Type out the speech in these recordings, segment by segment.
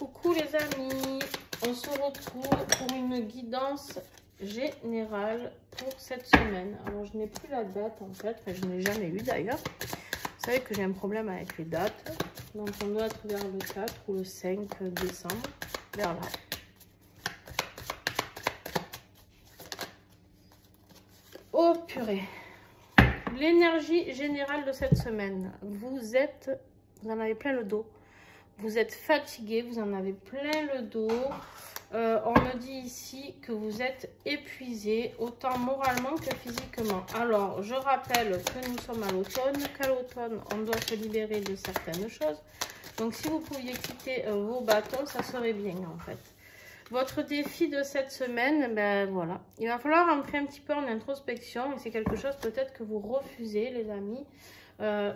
Coucou les amis, on se retrouve pour une guidance générale pour cette semaine. Alors je n'ai plus la date en fait, enfin, je n'ai jamais eu d'ailleurs. Vous savez que j'ai un problème avec les dates, donc on doit être vers le 4 ou le 5 décembre, vers là. Oh purée, l'énergie générale de cette semaine, vous en avez plein le dos. Vous êtes fatigué, vous en avez plein le dos. On me dit ici que vous êtes épuisé, autant moralement que physiquement. Alors, je rappelle que nous sommes à l'automne, qu'à l'automne, on doit se libérer de certaines choses. Donc, si vous pouviez quitter vos bâtons, ça serait bien, en fait. Votre défi de cette semaine, ben voilà. Il va falloir entrer un petit peu en introspection. Et c'est quelque chose peut-être que vous refusez, les amis.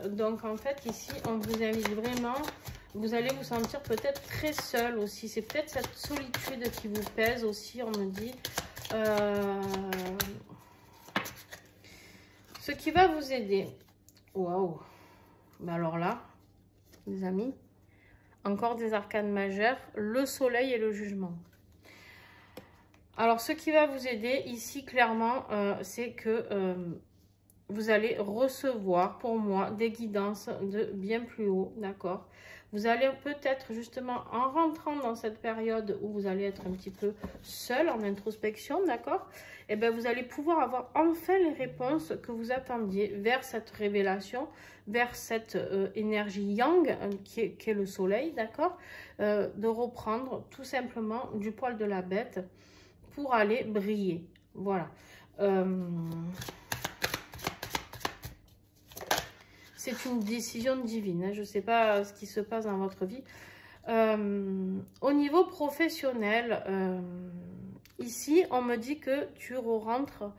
Donc, en fait, ici, on vous invite vraiment... Vous allez vous sentir peut-être très seul aussi. C'est peut-être cette solitude qui vous pèse aussi, on me dit. Ce qui va vous aider. Waouh. Mais alors là, les amis, encore des arcanes majeures. Le soleil et le jugement. Alors, ce qui va vous aider ici, clairement, c'est que... vous allez recevoir, pour moi, des guidances de bien plus haut, d'accord? Vous allez peut-être, justement, en rentrant dans cette période où vous allez être un petit peu seul, en introspection, d'accord? Et bien, vous allez pouvoir avoir enfin les réponses que vous attendiez vers cette révélation, vers cette énergie yang, qui est le soleil, d'accord? De reprendre tout simplement du poil de la bête pour aller briller, voilà. C'est une décision divine. Hein. Je ne sais pas ce qui se passe dans votre vie. Au niveau professionnel, ici, on me dit que tu rentres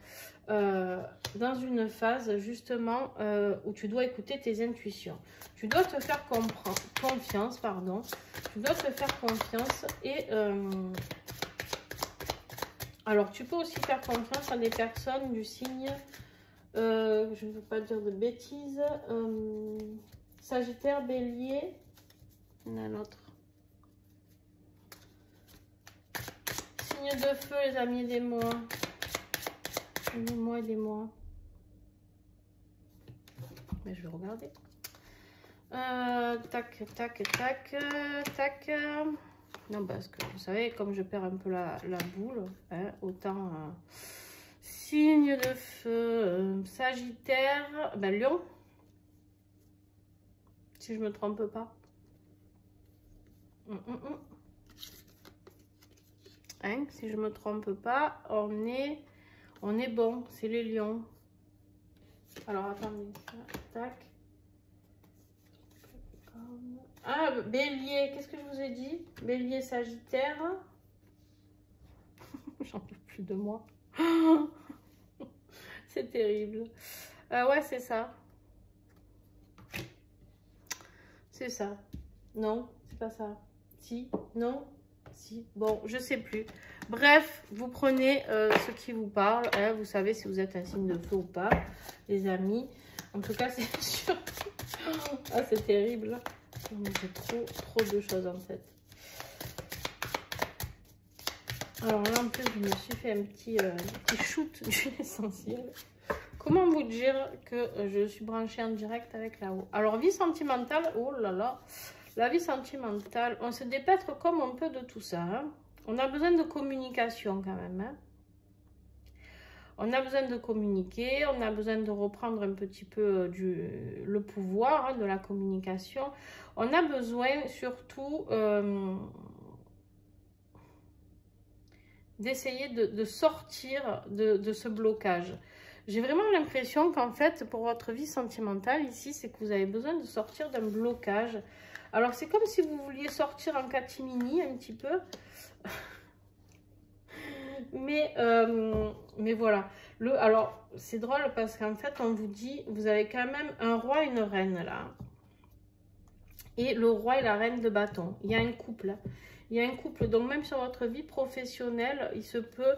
dans une phase, justement, où tu dois écouter tes intuitions. Tu dois te faire confiance, pardon. Tu dois te faire confiance et... alors, tu peux aussi faire confiance à des personnes du signe... je ne veux pas dire de bêtises. Sagittaire, Bélier. Il y en a un autre. Signe de feu, les amis, aidez-moi. Aidez-moi, aidez-moi. Mais je vais regarder. Tac, tac, tac, tac. Non, parce que vous savez, comme je perds un peu la boule, hein, autant... signe de feu, Sagittaire, ben Lion, si je me trompe pas. Hein, si je me trompe pas, on est bon, c'est les lions. Alors attendez, tac. Ah, Bélier, qu'est-ce que je vous ai dit? Bélier, Sagittaire. J'en peux plus de moi. C'est terrible. Ouais, c'est ça. C'est ça. Non, c'est pas ça. Si, non, si. Bon, je sais plus. Bref, vous prenez ce qui vous parle. Hein, vous savez si vous êtes un signe de feu ou pas, les amis. En tout cas, c'est sûr. Ah, c'est terrible. J'ai trop de choses en tête. Alors là, en plus, je me suis fait un petit shoot d'huile essentielle. Comment vous dire que je suis branchée en direct avec là-haut? Alors, vie sentimentale, oh là là, la vie sentimentale, on se dépêtre comme on peut de tout ça. Hein. On a besoin de communication quand même. Hein. On a besoin de communiquer, on a besoin de reprendre un petit peu le pouvoir hein, de la communication. On a besoin surtout... d'essayer de sortir de ce blocage. J'ai vraiment l'impression qu'en fait, pour votre vie sentimentale, ici, c'est que vous avez besoin de sortir d'un blocage. Alors, c'est comme si vous vouliez sortir en catimini un petit peu. Mais voilà. Alors, c'est drôle parce qu'en fait, on vous dit, vous avez quand même un roi et une reine là. Et le roi et la reine de bâton. Il y a un couple. Il y a un couple. Donc, même sur votre vie professionnelle, il se peut...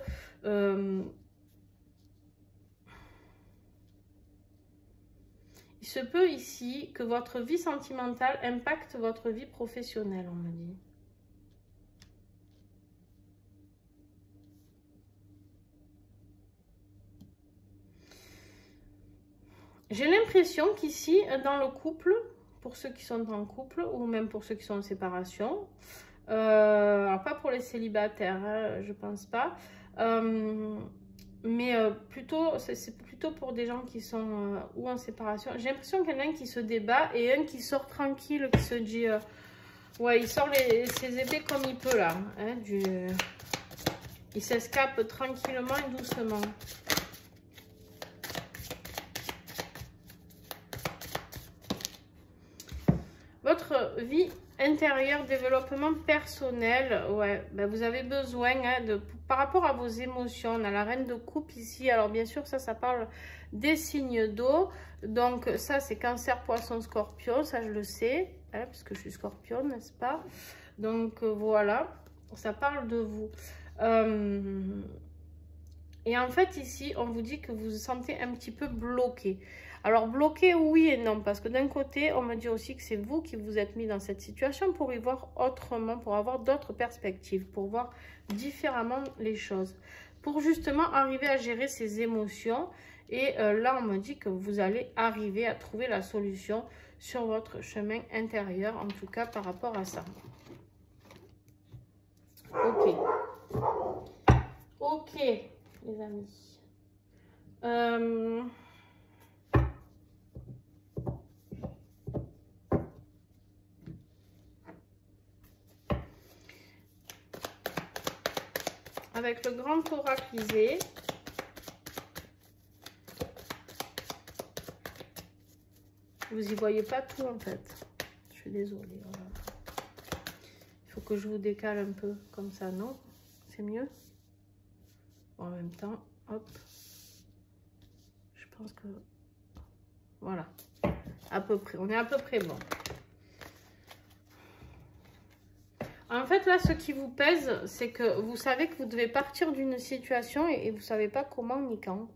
il se peut ici que votre vie sentimentale impacte votre vie professionnelle, on me dit. J'ai l'impression qu'ici, dans le couple, pour ceux qui sont en couple ou même pour ceux qui sont en séparation, alors pas pour les célibataires, hein, je pense pas, mais plutôt, c'est plutôt pour des gens qui sont ou en séparation. J'ai l'impression qu'il y en a un qui se débat et un qui sort tranquille, qui se dit, ouais, il sort ses épées comme il peut là, hein, il s'escape tranquillement et doucement. Votre vie intérieure, développement personnel, ouais, ben vous avez besoin hein, par rapport à vos émotions. On a la reine de coupe ici. Alors bien sûr, ça parle des signes d'eau. Donc ça, c'est Cancer, Poisson, Scorpion. Ça, je le sais, hein, puisque je suis Scorpion, n'est-ce pas? Donc voilà, ça parle de vous. Et en fait, ici, on vous dit que vous vous sentez un petit peu bloqué. Alors, bloqué, oui et non, parce que d'un côté, on me dit aussi que c'est vous qui vous êtes mis dans cette situation pour y voir autrement, pour avoir d'autres perspectives, pour voir différemment les choses, pour justement arriver à gérer ses émotions. Et là, on me dit que vous allez arriver à trouver la solution sur votre chemin intérieur, en tout cas par rapport à ça. Ok. Ok, les amis. Avec le grand oraclisé, vous y voyez pas tout en fait. Je suis désolée. Il faut que je vous décale un peu comme ça, non? C'est mieux? En même temps, hop. Je pense que voilà, à peu près. On est à peu près bon. En fait, là, ce qui vous pèse, c'est que vous savez que vous devez partir d'une situation et vous ne savez pas comment ni quand.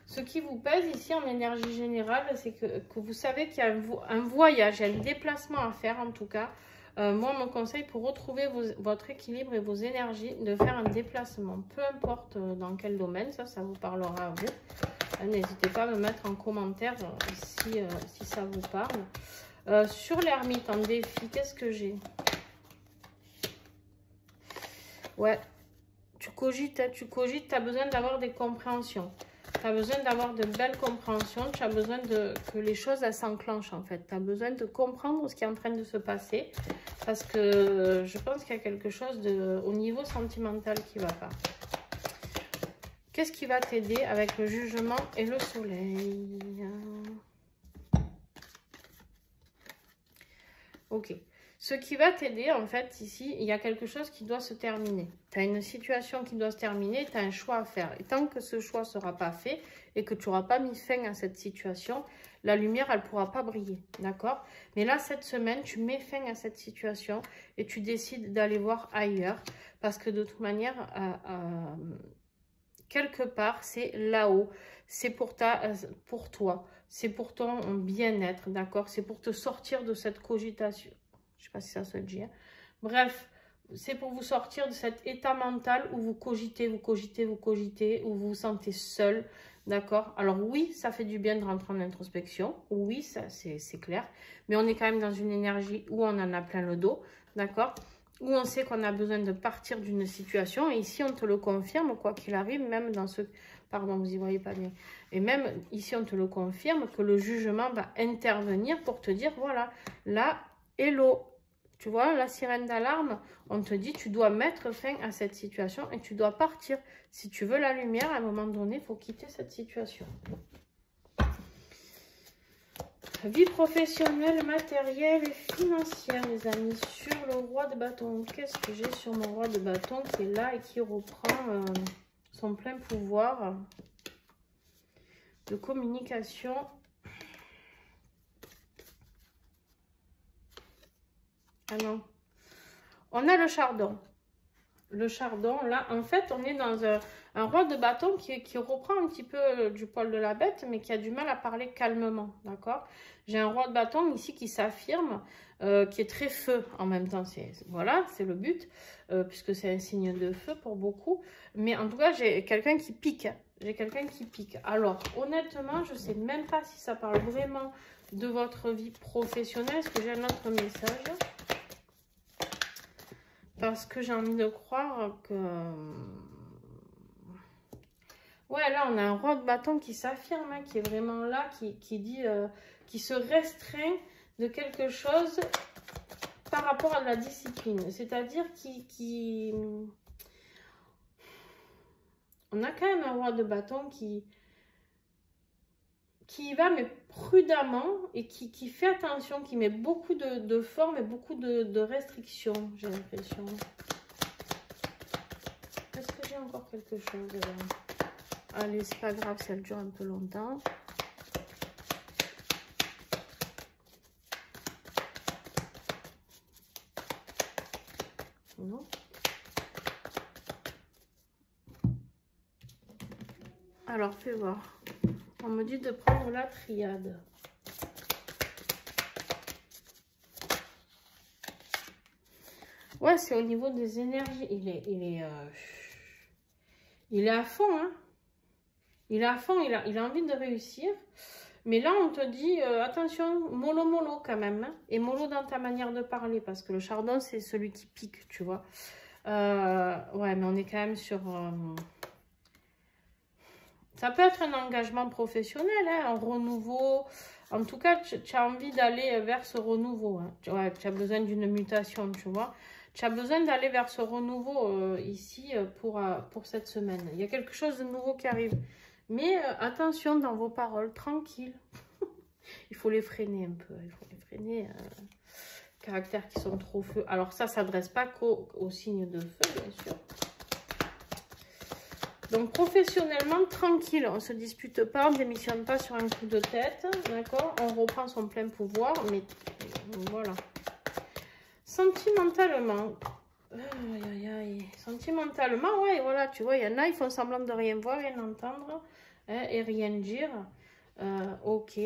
Ce qui vous pèse ici en énergie générale, c'est que vous savez qu'il y a un voyage, il y a un déplacement à faire en tout cas. Moi, mon conseil pour retrouver votre équilibre et vos énergies, de faire un déplacement. Peu importe dans quel domaine, ça vous parlera à vous. N'hésitez pas à me mettre en commentaire si ça vous parle. Sur l'ermite en défi, qu'est-ce que j'ai? Ouais, tu cogites, hein, tu as besoin d'avoir des compréhensions. Tu as besoin d'avoir de belles compréhensions, tu as besoin que les choses s'enclenchent en fait. Tu as besoin de comprendre ce qui est en train de se passer parce que je pense qu'il y a quelque chose au niveau sentimental qui ne va pas. Qu'est-ce qui va t'aider avec le jugement et le soleil? Ok. Ce qui va t'aider, en fait, ici, il y a quelque chose qui doit se terminer. Tu as une situation qui doit se terminer, tu as un choix à faire. Et tant que ce choix ne sera pas fait et que tu n'auras pas mis fin à cette situation, la lumière, elle ne pourra pas briller, d'accord? Mais là, cette semaine, tu mets fin à cette situation et tu décides d'aller voir ailleurs. Parce que de toute manière, quelque part, c'est là-haut. C'est pour toi. C'est pour ton bien-être, d'accord? C'est pour te sortir de cette cogitation. Je ne sais pas si ça se dit. Hein. Bref, c'est pour vous sortir de cet état mental où vous cogitez, où vous vous sentez seul. D'accord? Alors oui, ça fait du bien de rentrer en introspection. Oui, ça c'est clair. Mais on est quand même dans une énergie où on en a plein le dos. D'accord? Où on sait qu'on a besoin de partir d'une situation. Et ici, on te le confirme, quoi qu'il arrive, même dans ce... Pardon, vous y voyez pas bien. Et même ici, on te le confirme que le jugement va intervenir pour te dire, voilà, là... Hello, tu vois, la sirène d'alarme, on te dit tu dois mettre fin à cette situation et tu dois partir. Si tu veux la lumière, à un moment donné, il faut quitter cette situation. Vie professionnelle, matérielle et financière, les amis. Sur le roi de bâton, qu'est-ce que j'ai sur mon roi de bâton qui est là et qui reprend son plein pouvoir de communication? Ah non. On a le chardon. Le chardon, là, en fait, on est dans un roi de bâton qui reprend un petit peu du poil de la bête, mais qui a du mal à parler calmement, d'accord? J'ai un roi de bâton ici qui s'affirme, qui est très feu en même temps. Voilà, c'est le but, puisque c'est un signe de feu pour beaucoup. Mais en tout cas, j'ai quelqu'un qui pique. J'ai quelqu'un qui pique. Alors, honnêtement, je ne sais même pas si ça parle vraiment de votre vie professionnelle. Est-ce que j'ai un autre message? Parce que j'ai envie de croire que... Ouais, là, on a un roi de bâton qui s'affirme, hein, qui est vraiment là, qui dit... qui se restreint de quelque chose par rapport à la discipline. C'est-à-dire qui... On a quand même un roi de bâton qui y va, mais prudemment, et qui fait attention, qui met beaucoup de formes et beaucoup de restrictions, j'ai l'impression. Est-ce que j'ai encore quelque chose là? Allez, c'est pas grave si elle dure un peu longtemps. Non. Alors, fais voir. On me dit de prendre la triade. Ouais, c'est au niveau des énergies. Il est à fond, hein. Il est à fond, il a envie de réussir. Mais là, on te dit, attention, mollo quand même. Hein, et mollo dans ta manière de parler. Parce que le chardon, c'est celui qui pique, tu vois. Ouais, mais on est quand même sur... Ça peut être un engagement professionnel, hein, un renouveau. En tout cas, tu as envie d'aller vers ce renouveau. Hein. Ouais, tu as besoin d'une mutation, tu vois. Tu as besoin d'aller vers ce renouveau ici pour cette semaine. Il y a quelque chose de nouveau qui arrive. Mais attention dans vos paroles, tranquille. Il faut les freiner un peu. Il faut les freiner. Caractères qui sont trop feu. Alors ça ne s'adresse pas qu'aux signes de feu, bien sûr. Donc, professionnellement, tranquille, on ne se dispute pas, on ne démissionne pas sur un coup de tête, d'accord? On reprend son plein pouvoir, mais voilà. Sentimentalement, sentimentalement, ouais, voilà, tu vois, il y en a, ils font semblant de rien voir, rien entendre, hein, et rien dire. Ok.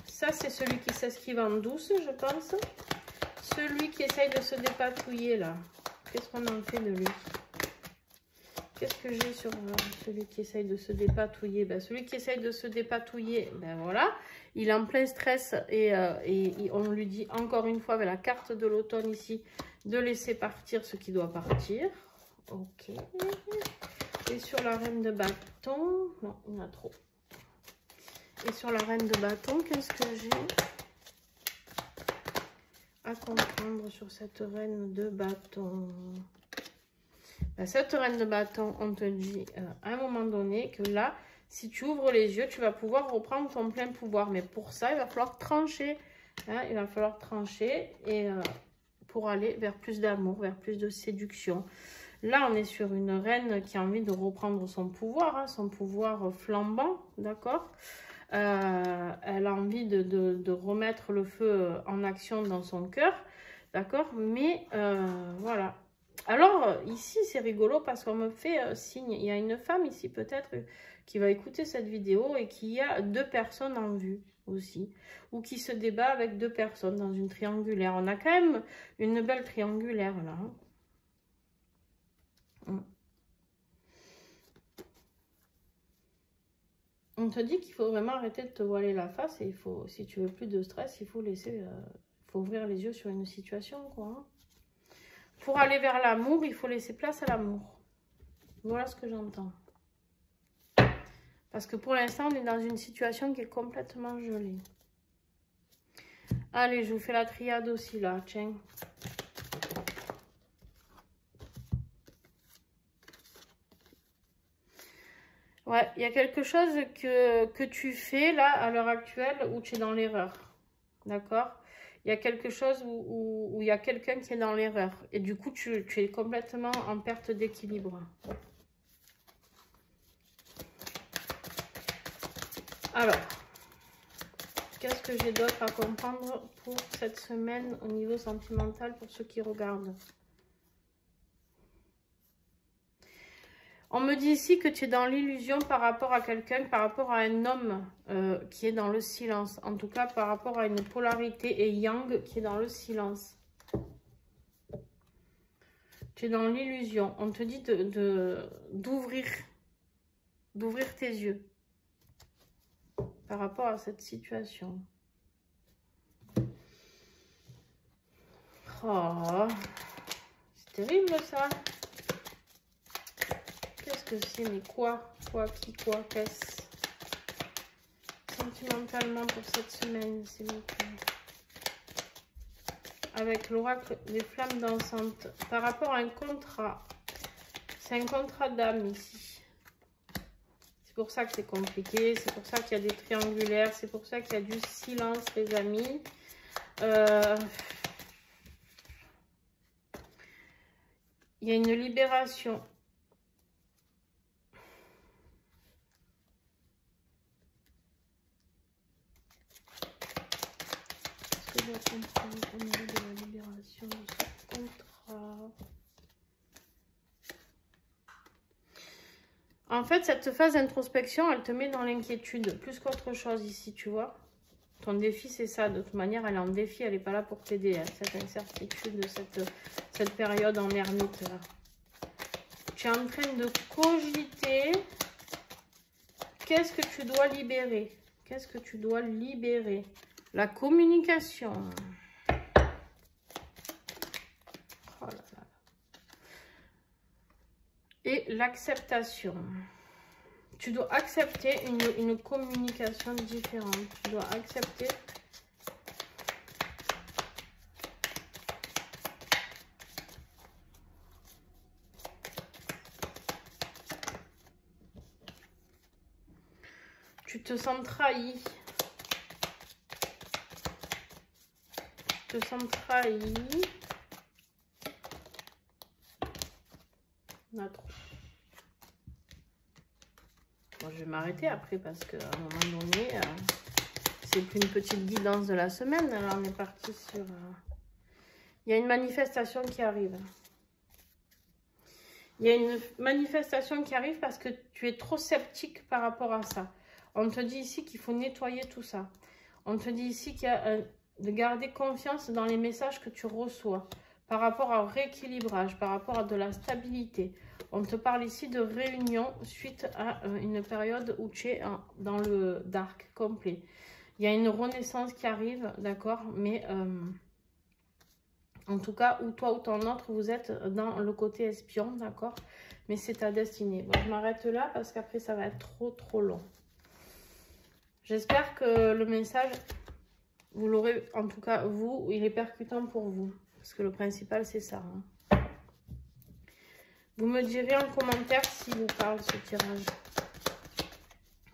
Ça, c'est celui qui s'esquive en douce, je pense. Celui qui essaye de se dépatouiller, là. Qu'est-ce qu'on en fait de lui? Qu'est-ce que j'ai sur celui qui essaye de se dépatouiller? Ben, celui qui essaye de se dépatouiller, ben voilà, il est en plein stress et on lui dit encore une fois avec la carte de l'automne ici de laisser partir ce qui doit partir. Ok. Et sur la reine de bâton, non, il y en a trop. Et sur la reine de bâton, qu'est-ce que j'ai à comprendre sur cette reine de bâton? Cette reine de bâton, on te dit à un moment donné que là, si tu ouvres les yeux, tu vas pouvoir reprendre ton plein pouvoir. Mais pour ça, il va falloir trancher. Hein, il va falloir trancher et pour aller vers plus d'amour, vers plus de séduction. Là, on est sur une reine qui a envie de reprendre son pouvoir, hein, son pouvoir flambant, d'accord? Elle a envie de remettre le feu en action dans son cœur, d'accord? Mais voilà. Alors, ici, c'est rigolo parce qu'on me fait signe. Il y a une femme ici, peut-être, qui va écouter cette vidéo et qui a 2 personnes en vue aussi. Ou qui se débat avec 2 personnes dans une triangulaire. On a quand même une belle triangulaire, là. On te dit qu'il faut vraiment arrêter de te voiler la face. Et il faut, si tu veux plus de stress, il faut laisser... faut ouvrir les yeux sur une situation, quoi. Hein. Pour aller vers l'amour, il faut laisser place à l'amour. Voilà ce que j'entends. Parce que pour l'instant, on est dans une situation qui est complètement gelée. Allez, je vous fais la triade aussi, là. Tiens. Ouais, il y a quelque chose que tu fais, là, à l'heure actuelle, où tu es dans l'erreur. D'accord ? Il y a quelque chose où il y a quelqu'un qui est dans l'erreur. Et du coup, tu es complètement en perte d'équilibre. Alors, qu'est-ce que j'ai d'autre à comprendre pour cette semaine au niveau sentimental pour ceux qui regardent? On me dit ici que tu es dans l'illusion par rapport à quelqu'un, par rapport à un homme qui est dans le silence. En tout cas, par rapport à une polarité et yang qui est dans le silence. Tu es dans l'illusion. On te dit d'ouvrir tes yeux par rapport à cette situation. Oh, c'est terrible ça. Qu'est-ce que c'est? Mais quoi? Quoi? Qui? Quoi? Qu'est-ce? Sentimentalement pour cette semaine, s'il vous plaît. Avec l'oracle des flammes dansantes. Par rapport à un contrat. C'est un contrat d'âme ici. C'est pour ça que c'est compliqué. C'est pour ça qu'il y a des triangulaires. C'est pour ça qu'il y a du silence, les amis. Il y a une libération. Est-ce que je dois comprendre au niveau de la libération de ce contrat? En fait, cette phase d'introspection, elle te met dans l'inquiétude, plus qu'autre chose ici, tu vois. Ton défi, c'est ça. De toute manière, elle est en défi, elle n'est pas là pour t'aider. Cette incertitude, cette période en ermite, là. Tu es en train de cogiter. Qu'est-ce que tu dois libérer? Qu'est-ce que tu dois libérer? La communication. Oh là là. Et l'acceptation. Tu dois accepter une communication différente. Tu dois accepter. Tu te sens trahi. Tu te sens trahi. On a trop. Bon, je vais m'arrêter après parce qu'à un moment donné, c'est plus une petite guidance de la semaine. Alors on est parti sur... Il y a une manifestation qui arrive. Il y a une manifestation qui arrive parce que tu es trop sceptique par rapport à ça. On te dit ici qu'il faut nettoyer tout ça. On te dit ici qu'il y a de garder confiance dans les messages que tu reçois. Par rapport au rééquilibrage, par rapport à de la stabilité. On te parle ici de réunion suite à une période où tu es dans le dark complet. Il y a une renaissance qui arrive, d'accord? Mais en tout cas, ou toi ou ton autre, vous êtes dans le côté espion, d'accord? Mais c'est ta destinée. Bon, je m'arrête là parce qu'après, ça va être trop long. J'espère que le message, vous l'aurez, en tout cas, vous, il est percutant pour vous. Parce que le principal, c'est ça. Hein. Vous me direz en commentaire si vous parle ce tirage.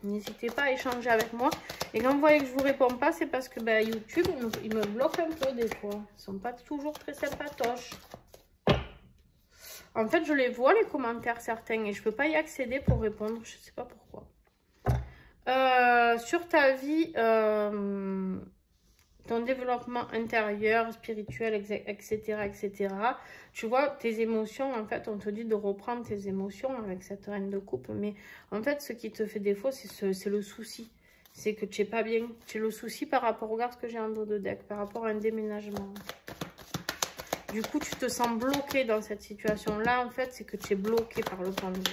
N'hésitez pas à échanger avec moi. Et quand vous voyez que je ne vous réponds pas, c'est parce que ben, YouTube, il me bloque un peu des fois. Ils ne sont pas toujours très sympatoches. En fait, je les vois, les commentaires certains, et je ne peux pas y accéder pour répondre. Je ne sais pas pourquoi. Sur ta vie, ton développement intérieur, spirituel, etc. Tu vois, tes émotions, en fait, on te dit de reprendre tes émotions avec cette reine de coupe. Mais en fait, ce qui te fait défaut, c'est le souci. C'est que tu n'es pas bien. Tu as le souci par rapport, regarde ce que j'ai en dos de deck, par rapport à un déménagement. Du coup, tu te sens bloqué dans cette situation-là. En fait, c'est que tu es bloqué par le point de vue.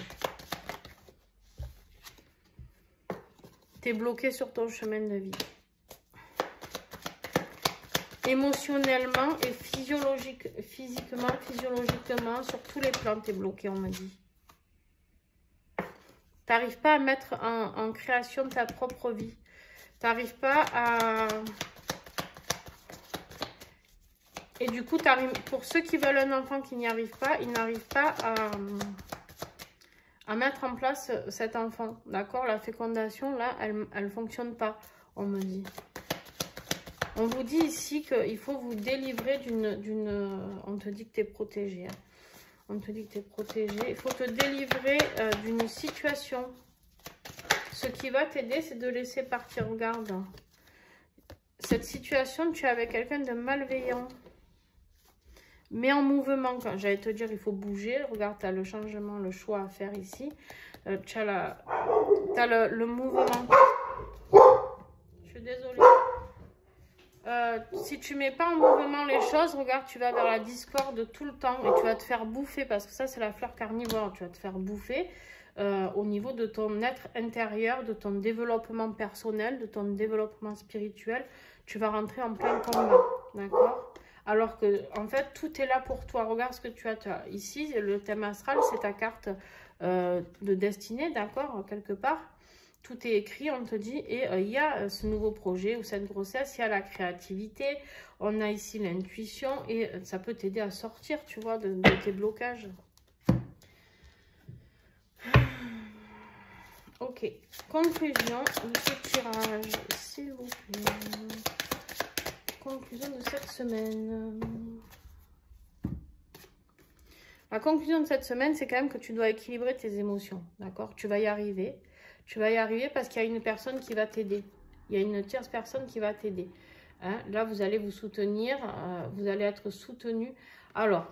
Tu es bloqué sur ton chemin de vie. Émotionnellement et physiquement, sur tous les plans, tu es bloqué, on me dit. Tu n'arrives pas à mettre en création ta propre vie. Tu n'arrives pas à... Et du coup, pour ceux qui veulent un enfant qui n'y arrivent pas, ils n'arrivent pas à mettre en place cet enfant. D'accord? La fécondation, là, elle ne fonctionne pas, on me dit. On vous dit ici qu'il faut vous délivrer d'une... On te dit que tu es protégé. Hein. On te dit que tu es protégé. Il faut te délivrer d'une situation. Ce qui va t'aider, c'est de laisser partir. Regarde. Cette situation, tu es avec quelqu'un de malveillant. Mais en mouvement. J'allais te dire, il faut bouger. Regarde, tu as le changement, le choix à faire ici. Tu as le mouvement. Je suis désolée. Si tu mets pas en mouvement les choses, regarde, tu vas vers la discorde tout le temps et tu vas te faire bouffer parce que ça, c'est la fleur carnivore. Tu vas te faire bouffer au niveau de ton être intérieur, de ton développement personnel, de ton développement spirituel. Tu vas rentrer en plein combat, d'accord? Alors que, en fait, tout est là pour toi. Regarde ce que tu as. Ici, le thème astral, c'est ta carte de destinée, d'accord? Quelque part. Tout est écrit, on te dit, et il y a ce nouveau projet ou cette grossesse, il y a la créativité, on a ici l'intuition, et ça peut t'aider à sortir, tu vois, de tes blocages. Ok, conclusion de ce tirage, s'il vous plaît. Conclusion de cette semaine. La conclusion de cette semaine, c'est quand même que tu dois équilibrer tes émotions, d'accord? Tu vas y arriver. Tu vas y arriver parce qu'il y a une personne qui va t'aider. Il y a une tierce personne qui va t'aider. Hein? Là, vous allez vous soutenir. Vous allez être soutenu. Alors,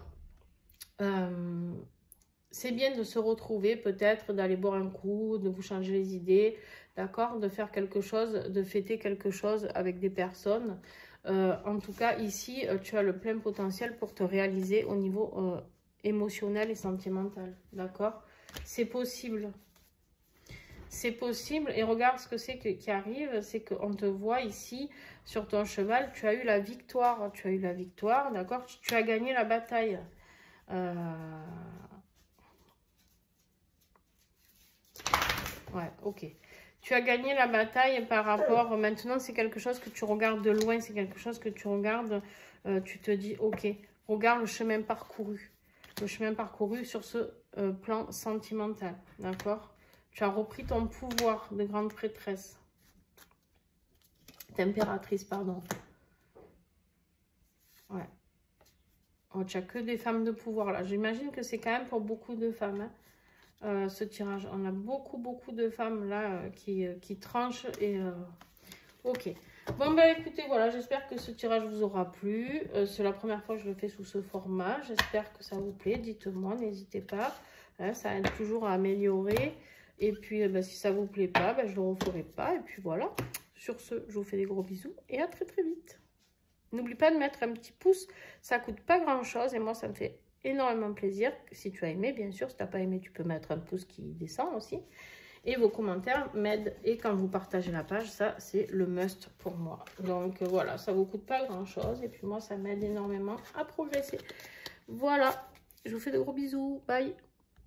c'est bien de se retrouver, peut-être d'aller boire un coup, de vous changer les idées, d'accord? De faire quelque chose, de fêter quelque chose avec des personnes. En tout cas, ici, tu as le plein potentiel pour te réaliser au niveau émotionnel et sentimental, d'accord? C'est possible. C'est possible, et regarde ce que c'est qui arrive, c'est qu'on te voit ici, sur ton cheval, tu as eu la victoire, d'accord? Tu as gagné la bataille. Ouais, ok. Tu as gagné la bataille par rapport, maintenant c'est quelque chose que tu regardes de loin, c'est quelque chose que tu regardes, tu te dis, ok, regarde le chemin parcouru. Le chemin parcouru sur ce plan sentimental, d'accord? Tu as repris ton pouvoir de grande prêtresse. D'impératrice, pardon. Ouais. Oh, tu n'as que des femmes de pouvoir là. J'imagine que c'est quand même pour beaucoup de femmes, hein, ce tirage. On a beaucoup de femmes là qui tranchent. Et ok. Bon, bah écoutez, voilà. J'espère que ce tirage vous aura plu. C'est la première fois que je le fais sous ce format. J'espère que ça vous plaît. Dites-moi, n'hésitez pas. Hein, ça aide toujours à améliorer. Et puis, si ça vous plaît pas, je ne le referai pas. Et puis voilà. Sur ce, je vous fais des gros bisous et à très vite. N'oublie pas de mettre un petit pouce. Ça ne coûte pas grand-chose. Et moi, ça me fait énormément plaisir. Si tu as aimé, bien sûr. Si tu n'as pas aimé, tu peux mettre un pouce qui descend aussi. Et vos commentaires m'aident. Et quand vous partagez la page, ça, c'est le must pour moi. Donc, voilà. Ça ne vous coûte pas grand-chose. Et puis moi, ça m'aide énormément à progresser. Voilà. Je vous fais de gros bisous. Bye.